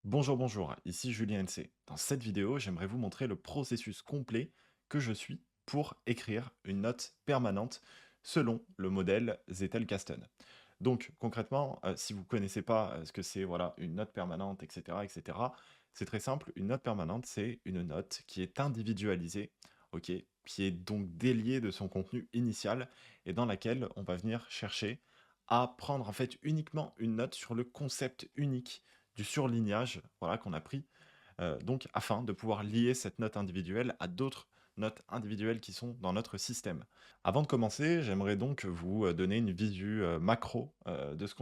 Bonjour, bonjour, ici Julien NC. Dans cette vidéo, j'aimerais vous montrer le processus complet que je suis pour écrire une note permanente selon le modèle Zettelkasten. Donc concrètement, si vous ne connaissez pas ce que c'est voilà, une note permanente, etc., c'est très simple. Une note permanente, c'est une note qui est individualisée, ok, qui est donc déliée de son contenu initial et dans laquelle on va venir chercher à prendre en fait uniquement une note sur le concept unique du surlignage, voilà, qu'on a pris, donc afin de pouvoir lier cette note individuelle à d'autres notes individuelles qui sont dans notre système. Avant de commencer, j'aimerais donc vous donner une visu macro de ce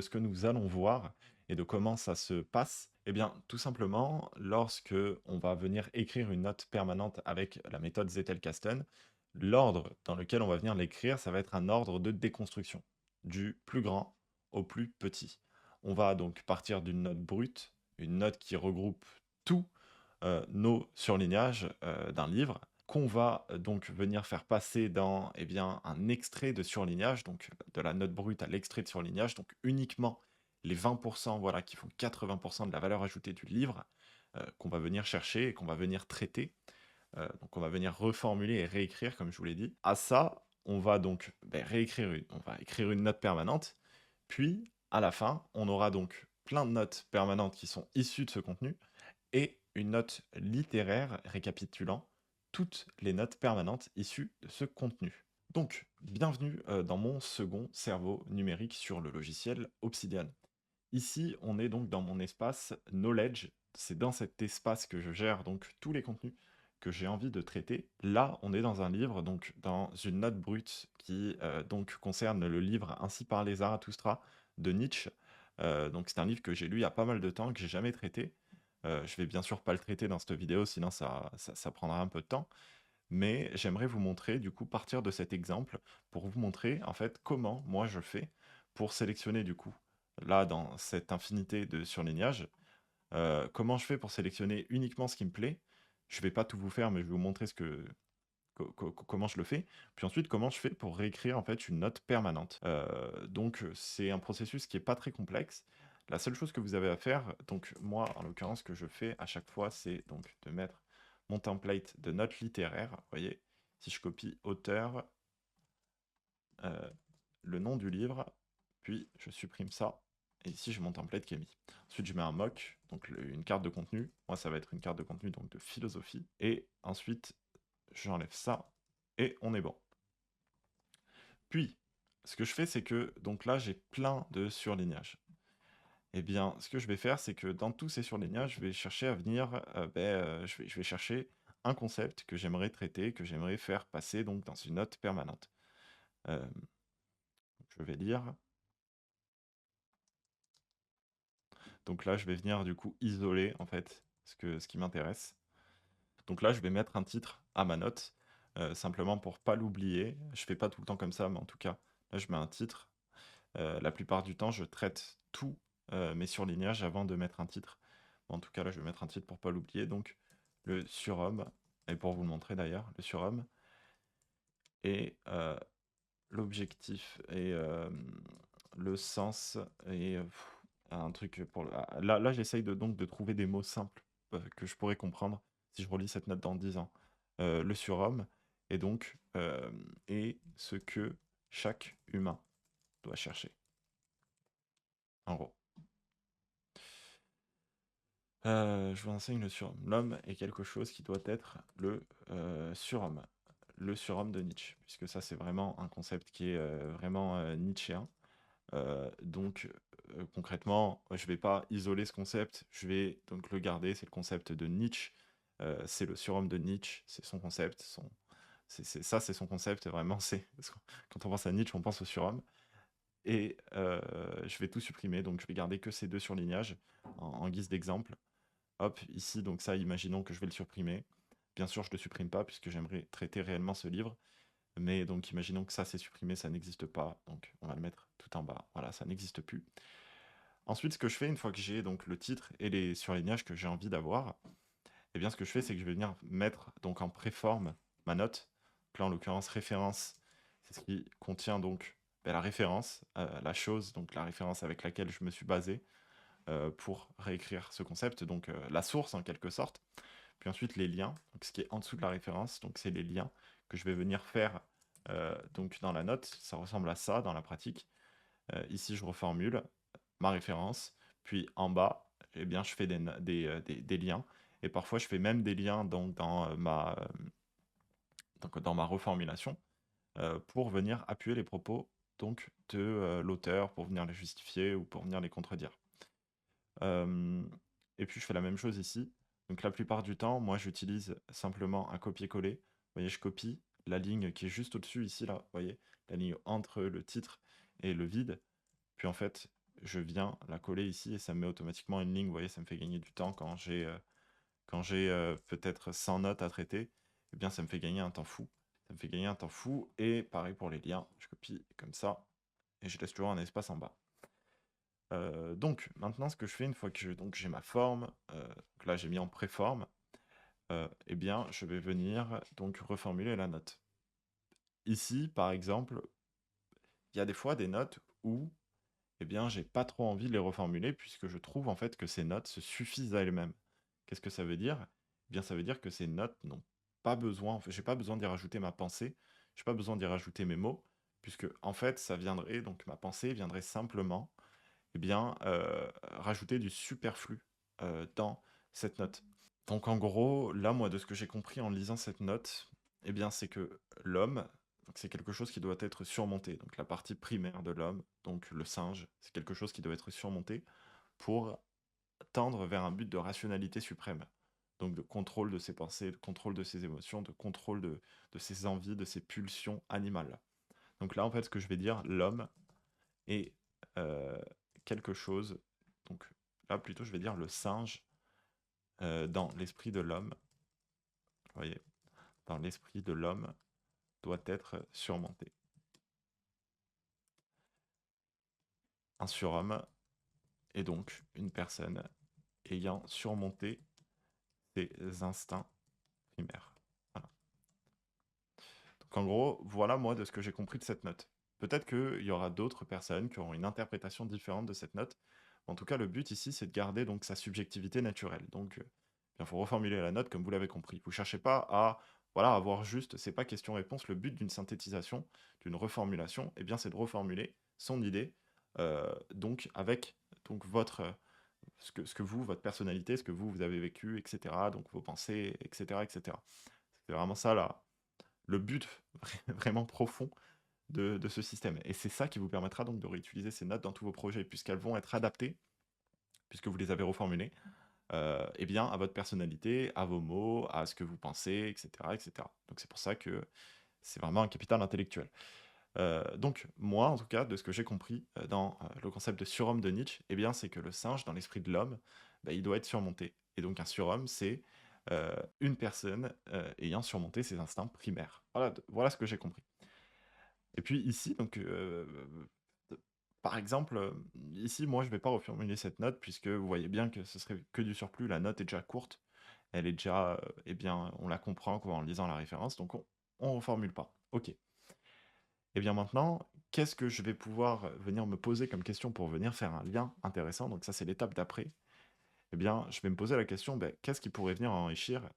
que nous allons voir et de comment ça se passe. Eh bien, tout simplement, lorsque on va venir écrire une note permanente avec la méthode Zettelkasten, l'ordre dans lequel on va venir l'écrire, ça va être un ordre de déconstruction, du plus grand au plus petit. On va donc partir d'une note brute, une note qui regroupe tous nos surlignages d'un livre, qu'on va donc venir faire passer dans eh bien, un extrait de surlignage, donc de la note brute à l'extrait de surlignage, donc uniquement les 20% voilà, qui font 80% de la valeur ajoutée du livre, qu'on va venir chercher et qu'on va venir traiter. Donc on va venir reformuler et réécrire, comme je vous l'ai dit. À ça, on va donc on va écrire une note permanente, puis à la fin, on aura donc plein de notes permanentes qui sont issues de ce contenu, et une note littéraire récapitulant toutes les notes permanentes issues de ce contenu. Donc, bienvenue dans mon second cerveau numérique sur le logiciel Obsidian. Ici, on est donc dans mon espace Knowledge. C'est dans cet espace que je gère donc tous les contenus que j'ai envie de traiter. Là, on est dans un livre, donc dans une note brute qui donc concerne le livre Ainsi parlait Zarathustra de Nietzsche. Donc c'est un livre que j'ai lu il y a pas mal de temps, que j'ai jamais traité. Je vais bien sûr pas le traiter dans cette vidéo, sinon ça prendra un peu de temps. Mais j'aimerais vous montrer, du coup, partir de cet exemple pour vous montrer en fait comment moi je fais pour sélectionner du coup, là dans cette infinité de surlignages, comment je fais pour sélectionner uniquement ce qui me plaît. Je vais pas tout vous faire, mais je vais vous montrer comment je le fais. Puis ensuite, comment je fais pour réécrire en fait une note permanente. Donc c'est un processus qui est pas très complexe. La seule chose que vous avez à faire, donc moi en l'occurrence, ce que je fais à chaque fois, c'est donc de mettre mon template de notes littéraires. Vous voyez, si je copie auteur, euh, le nom du livre, puis je supprime ça. Et ici, j'ai mon template qui est mis. Ensuite, je mets un mock, donc une carte de contenu. Moi, ça va être une carte de contenu donc de philosophie. Et ensuite, j'enlève ça et on est bon. Puis, ce que je fais, c'est que donc là, j'ai plein de surlignages. Eh bien, ce que je vais faire, c'est que dans tous ces surlignages, je vais chercher à venir, je vais chercher un concept que j'aimerais traiter, que j'aimerais faire passer donc dans une note permanente. Euh, je vais lire. Donc là, je vais venir du coup isoler en fait ce qui m'intéresse. Donc là, je vais mettre un titre à ma note, simplement pour pas l'oublier. Je fais pas tout le temps comme ça, mais en tout cas, là, je mets un titre. La plupart du temps, je traite tous mes surlignages avant de mettre un titre. En tout cas, là, je vais mettre un titre pour pas l'oublier. Donc, le surhomme, et pour vous le montrer d'ailleurs, le surhomme, et l'objectif, et le sens, et un truc pour... Là, j'essaye donc de trouver des mots simples que je pourrais comprendre si je relis cette note dans 10 ans. Le surhomme, et donc, et ce que chaque humain doit chercher, en gros. Je vous enseigne le surhomme. L'homme est quelque chose qui doit être surhomme. Le surhomme de Nietzsche, puisque ça, c'est vraiment un concept qui est vraiment nietzschéen. Donc, concrètement, je ne vais pas isoler ce concept, je vais donc le garder. C'est le concept de Nietzsche. C'est le surhomme de Nietzsche, c'est son concept. Ça, c'est son concept, vraiment. Parce que quand on pense à Nietzsche, on pense au surhomme. Et je vais tout supprimer, donc je vais garder que ces deux surlignages en guise d'exemple. Hop, ici, donc ça, imaginons que je vais le supprimer. Bien sûr, je ne le supprime pas puisque j'aimerais traiter réellement ce livre. Mais donc, imaginons que ça, c'est supprimé, ça n'existe pas. Donc, on va le mettre tout en bas. Voilà, ça n'existe plus. Ensuite, ce que je fais, une fois que j'ai donc le titre et les surlignages que j'ai envie d'avoir, eh bien, ce que je fais, c'est que je vais venir mettre donc en préforme ma note. Donc là, en l'occurrence, référence, c'est ce qui contient donc la référence, la chose, donc la référence avec laquelle je me suis basé pour réécrire ce concept, donc la source en quelque sorte. Puis ensuite les liens, donc ce qui est en dessous de la référence, donc c'est les liens que je vais venir faire donc dans la note. Ça ressemble à ça dans la pratique. Ici, je reformule ma référence, puis en bas, eh bien, je fais des liens. Et parfois, je fais même des liens donc, dans ma reformulation pour venir appuyer les propos donc, de l'auteur, pour venir les justifier ou pour venir les contredire. Et puis, je fais la même chose ici. Donc, la plupart du temps, moi, j'utilise simplement un copier-coller. Vous voyez, je copie la ligne qui est juste au-dessus ici, là. Vous voyez, la ligne entre le titre et le vide. Puis en fait, je viens la coller ici et ça me met automatiquement une ligne. Vous voyez, ça me fait gagner du temps quand j'ai peut-être 100 notes à traiter. Eh bien, ça me fait gagner un temps fou. Ça me fait gagner un temps fou. Et pareil pour les liens. Je copie comme ça et je laisse toujours un espace en bas. Donc, maintenant, ce que je fais une fois que j'ai ma forme, que là j'ai mis en préforme, eh bien, je vais venir donc reformuler la note. Ici, par exemple, il y a des fois des notes où eh bien, j'ai pas trop envie de les reformuler puisque je trouve en fait que ces notes se suffisent à elles-mêmes. Qu'est-ce que ça veut dire? Eh bien, ça veut dire que ces notes n'ont pas besoin, en fait, j'ai pas besoin d'y rajouter ma pensée, j'ai pas besoin d'y rajouter mes mots, puisque en fait, ça viendrait, donc ma pensée viendrait simplement, eh bien, rajouter du superflu dans cette note. Donc en gros, là, moi, de ce que j'ai compris en lisant cette note, eh bien, c'est que l'homme, donc c'est quelque chose qui doit être surmonté. Donc la partie primaire de l'homme, donc le singe, c'est quelque chose qui doit être surmonté pour tendre vers un but de rationalité suprême. Donc de contrôle de ses pensées, de contrôle de ses émotions, de contrôle de ses envies, de ses pulsions animales. Donc là, en fait, ce que je vais dire, l'homme est euh, quelque chose, donc là, plutôt, je vais dire le singe dans l'esprit de l'homme. Vous voyez, dans l'esprit de l'homme doit être surmonté. Un surhomme est donc une personne ayant surmonté ses instincts primaires. Voilà. Donc en gros, voilà moi de ce que j'ai compris de cette note. Peut-être qu'il y aura d'autres personnes qui auront une interprétation différente de cette note. En tout cas, le but ici, c'est de garder donc sa subjectivité naturelle. Donc, il faut reformuler la note comme vous l'avez compris. Vous ne cherchez pas à voilà, avoir juste, c'est pas question-réponse. Le but d'une synthétisation, d'une reformulation, eh bien, c'est de reformuler son idée, donc avec donc ce que vous, votre personnalité, ce que vous avez vécu, etc. Donc vos pensées, etc., etc. C'est vraiment ça là, le but vraiment profond de ce système. Et c'est ça qui vous permettra donc de réutiliser ces notes dans tous vos projets, puisqu'elles vont être adaptées, puisque vous les avez reformulées, eh bien, à votre personnalité, à vos mots, à ce que vous pensez, etc., etc. Donc c'est pour ça que c'est vraiment un capital intellectuel. Donc moi, en tout cas, de ce que j'ai compris dans le concept de surhomme de Nietzsche, eh bien, c'est que le singe, dans l'esprit de l'homme, bah, il doit être surmonté. Et donc un surhomme, c'est une personne ayant surmonté ses instincts primaires. Voilà ce que j'ai compris. Et puis ici, donc, par exemple, ici, moi, je ne vais pas reformuler cette note puisque vous voyez bien que ce serait que du surplus. La note est déjà courte, elle est déjà, eh bien, on la comprend quoi, en lisant la référence, donc on ne reformule pas. Ok. Et bien maintenant, qu'est-ce que je vais pouvoir venir me poser comme question pour venir faire un lien intéressant? Donc ça, c'est l'étape d'après. Eh bien, je vais me poser la question, ben, qu'est-ce qui pourrait venir enrichir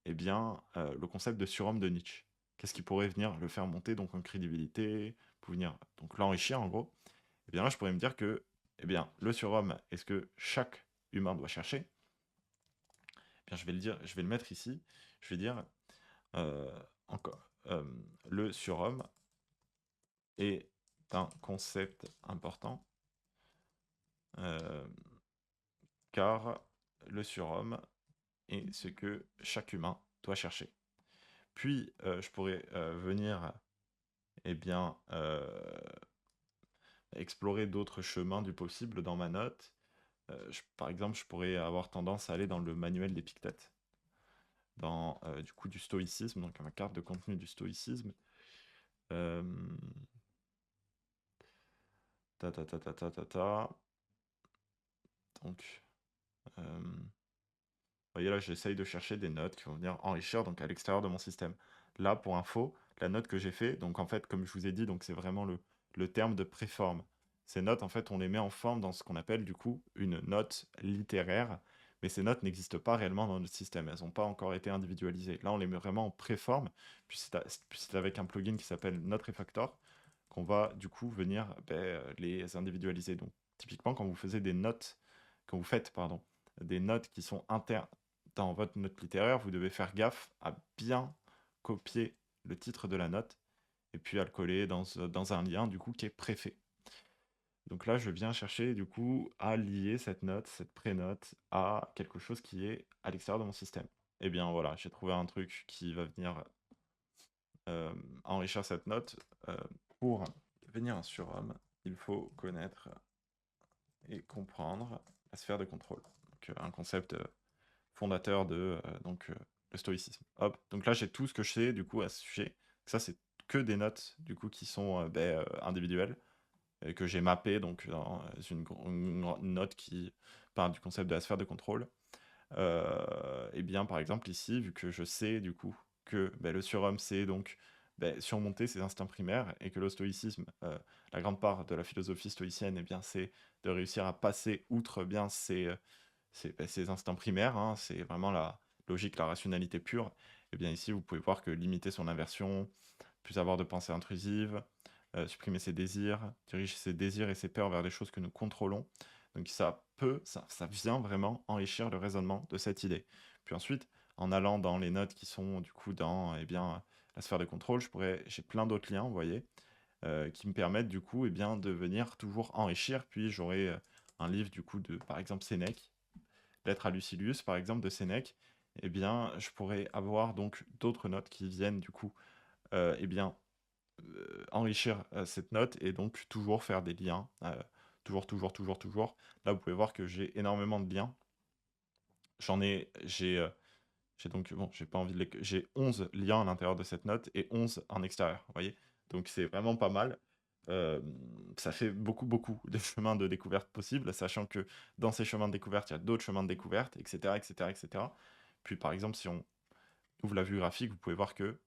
eh bien, le concept de surhomme de Nietzsche? Qu'est-ce qui pourrait venir le faire monter donc en crédibilité, pour venir donc l'enrichir en gros? Eh bien là, je pourrais me dire que eh bien, le surhomme est ce que chaque humain doit chercher. Eh bien, je vais le dire, je vais le mettre ici. Je vais dire euh, encore, le surhomme est un concept important euh, car le surhomme est ce que chaque humain doit chercher. Puis, je pourrais venir eh bien, explorer d'autres chemins du possible dans ma note. Par exemple, je pourrais avoir tendance à aller dans le manuel d'Épictète, dans du coup du stoïcisme, donc ma carte de contenu du stoïcisme. Euh, ta ta ta ta ta ta ta. Donc, vous voyez là, j'essaye de chercher des notes qui vont venir enrichir donc à l'extérieur de mon système. Là, pour info, la note que j'ai fait, donc en fait, comme je vous ai dit, donc c'est vraiment le terme de préforme. Ces notes, en fait, on les met en forme dans ce qu'on appelle du coup une note littéraire, mais ces notes n'existent pas réellement dans notre système. Elles n'ont pas encore été individualisées. Là, on les met vraiment en préforme, puis c'est avec un plugin qui s'appelle Note Refactor qu'on va du coup venir les individualiser. Donc, typiquement, quand vous faites, pardon, des notes qui sont internes dans votre note littéraire, vous devez faire gaffe à bien copier le titre de la note et puis à le coller dans un lien du coup qui est préfet. Donc là, je viens chercher du coup à lier cette note, cette prénote, à quelque chose qui est à l'extérieur de mon système. Et bien voilà, j'ai trouvé un truc qui va venir enrichir cette note. Pour devenir un surhomme, il faut connaître et comprendre la sphère de contrôle. Donc, un concept fondateur de le stoïcisme. Hop, donc là j'ai tout ce que je sais du coup à ce sujet. Ça c'est que des notes du coup qui sont individuelles et que j'ai mappé donc dans une note qui parle du concept de la sphère de contrôle. Et bien par exemple ici, vu que je sais du coup que le surhomme c'est donc surmonter ses instincts primaires et que le stoïcisme, la grande part de la philosophie stoïcienne, et bien c'est de réussir à passer outre bien ces instincts primaires, hein, c'est vraiment la logique, la rationalité pure. Et bien ici, vous pouvez voir que limiter son aversion, plus avoir de pensées intrusives, supprimer ses désirs, diriger ses désirs et ses peurs vers des choses que nous contrôlons. Donc ça vient vraiment enrichir le raisonnement de cette idée. Puis ensuite, en allant dans les notes qui sont du coup dans la sphère de contrôle, j'ai plein d'autres liens, vous voyez, qui me permettent du coup de venir toujours enrichir. Puis j'aurai un livre du coup de, par exemple, Sénèque, Lettre à Lucilius, par exemple, de Sénèque. Eh bien, je pourrais avoir donc d'autres notes qui viennent du coup enrichir cette note et donc toujours faire des liens. Toujours. Là, vous pouvez voir que j'ai énormément de liens. J'ai donc, bon, j'ai pas envie de j'ai 11 liens à l'intérieur de cette note et 11 en extérieur, vous voyez. Donc c'est vraiment pas mal. Euh, Ça fait beaucoup de chemins de découverte possibles, sachant que dans ces chemins de découverte, il y a d'autres chemins de découverte, etc. Puis par exemple, si on ouvre la vue graphique, vous pouvez voir que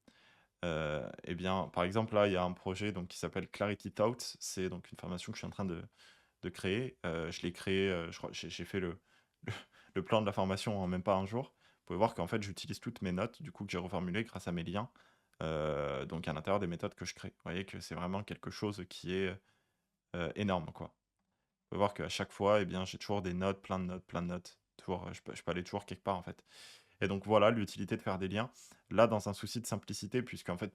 eh bien, par exemple, là, il y a un projet donc, qui s'appelle Clarity Thoughts. C'est donc une formation que je suis en train de créer. Je l'ai créé, je crois, j'ai fait le, le plan de la formation en même pas un jour. Vous pouvez voir qu'en fait, j'utilise toutes mes notes, du coup, que j'ai reformulées grâce à mes liens, donc à l'intérieur des méthodes que je crée. Vous voyez que c'est vraiment quelque chose qui est énorme, quoi. Vous pouvez voir qu'à chaque fois, eh bien, j'ai toujours des notes, plein de notes. Toujours, je peux aller toujours quelque part, en fait. Et donc voilà l'utilité de faire des liens. Là, dans un souci de simplicité, puisqu'en fait,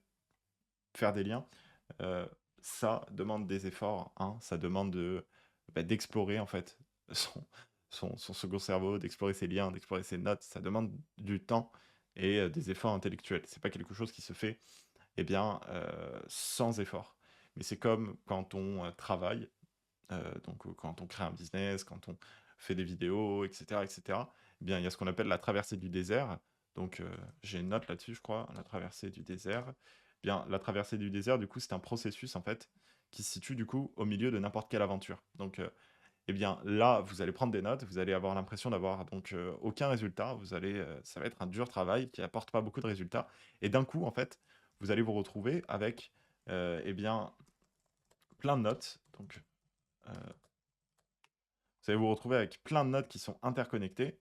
faire des liens, euh, ça demande des efforts, hein, ça demande d'explorer en fait son, son second cerveau, d'explorer ses liens, d'explorer ses notes, ça demande du temps et des efforts intellectuels. C'est pas quelque chose qui se fait sans effort. Mais c'est comme quand on travaille, donc quand on crée un business, quand on fait des vidéos, etc. Eh bien, il y a ce qu'on appelle la traversée du désert. Donc, j'ai une note là-dessus, je crois, la traversée du désert. Bien, la traversée du désert, du coup, c'est un processus en fait qui se situe du coup au milieu de n'importe quelle aventure. Donc, eh bien, là, vous allez prendre des notes, vous allez avoir l'impression d'avoir donc aucun résultat. Ça va être un dur travail qui apporte pas beaucoup de résultats. Et d'un coup, en fait, vous allez vous retrouver avec, eh bien, plein de notes. Donc, euh, vous allez vous retrouver avec plein de notes qui sont interconnectées.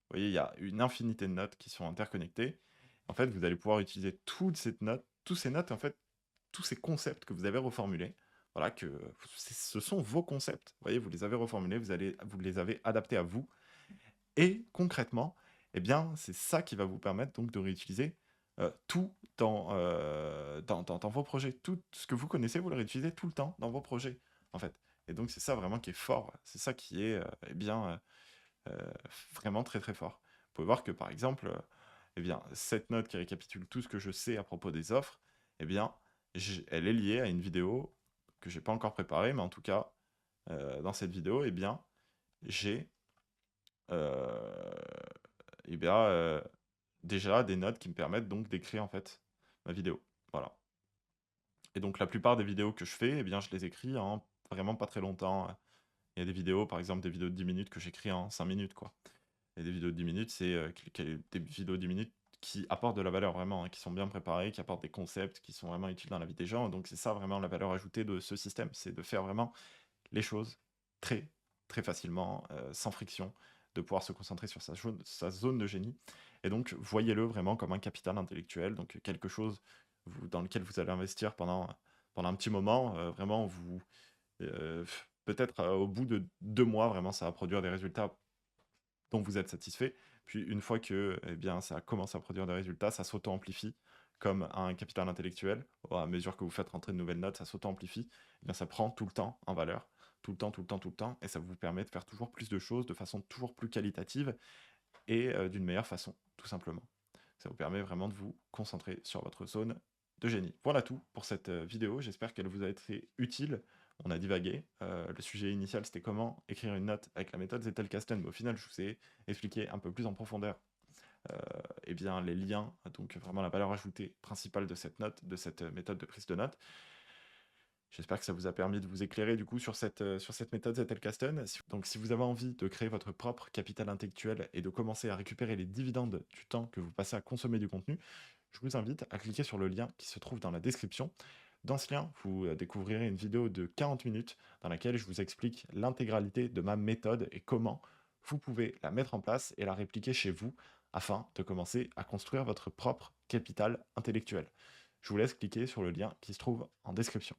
Vous voyez, il y a une infinité de notes qui sont interconnectées. En fait, vous allez pouvoir utiliser toutes ces notes, en fait, tous ces concepts que vous avez reformulés. Voilà, ce sont vos concepts. Vous voyez, vous les avez reformulés, vous les avez adaptés à vous. Et concrètement, eh bien, c'est ça qui va vous permettre donc de réutiliser tout dans vos projets. Tout ce que vous connaissez, vous le réutilisez tout le temps dans vos projets, en fait. Et donc, c'est ça vraiment qui est fort. C'est ça qui est vraiment très fort. Vous pouvez voir que, par exemple, eh bien, cette note qui récapitule tout ce que je sais à propos des offres, eh bien, elle est liée à une vidéo que j'ai pas encore préparée, mais en tout cas, dans cette vidéo, eh bien, j'ai euh, eh bien, déjà des notes qui me permettent donc d'écrire en fait ma vidéo. Voilà. Et donc la plupart des vidéos que je fais, eh bien, je les écris en vraiment pas très longtemps. Il y a des vidéos, par exemple des vidéos de 10 minutes que j'écris en 5 minutes, quoi. Et des vidéos de 10 minutes, c'est des vidéos de 10 minutes qui apportent de la valeur vraiment, hein, qui sont bien préparées, qui apportent des concepts qui sont vraiment utiles dans la vie des gens. Donc c'est ça vraiment la valeur ajoutée de ce système, c'est de faire vraiment les choses très, très facilement, sans friction, de pouvoir se concentrer sur sa zone de génie. Et donc, voyez-le vraiment comme un capital intellectuel, donc quelque chose dans lequel vous allez investir pendant un petit moment. Vraiment, peut-être au bout de 2 mois, vraiment, ça va produire des résultats dont vous êtes satisfait. Puis une fois que eh bien, ça commence à produire des résultats, ça s'auto-amplifie comme un capital intellectuel. À mesure que vous faites rentrer de nouvelles notes, ça s'auto-amplifie. Eh bien, ça prend tout le temps en valeur, tout le temps, tout le temps, tout le temps, et ça vous permet de faire toujours plus de choses de façon toujours plus qualitative et d'une meilleure façon, tout simplement. Ça vous permet vraiment de vous concentrer sur votre zone de génie. Voilà tout pour cette vidéo, j'espère qu'elle vous a été utile. On a divagué, le sujet initial c'était comment écrire une note avec la méthode Zettelkasten, mais au final je vous ai expliqué un peu plus en profondeur eh bien, les liens, donc vraiment la valeur ajoutée principale de cette note, de cette méthode de prise de notes. J'espère que ça vous a permis de vous éclairer du coup sur cette méthode Zettelkasten. Donc si vous avez envie de créer votre propre capital intellectuel et de commencer à récupérer les dividendes du temps que vous passez à consommer du contenu, je vous invite à cliquer sur le lien qui se trouve dans la description. Dans ce lien, vous découvrirez une vidéo de 40 minutes dans laquelle je vous explique l'intégralité de ma méthode et comment vous pouvez la mettre en place et la répliquer chez vous afin de commencer à construire votre propre capital intellectuel. Je vous laisse cliquer sur le lien qui se trouve en description.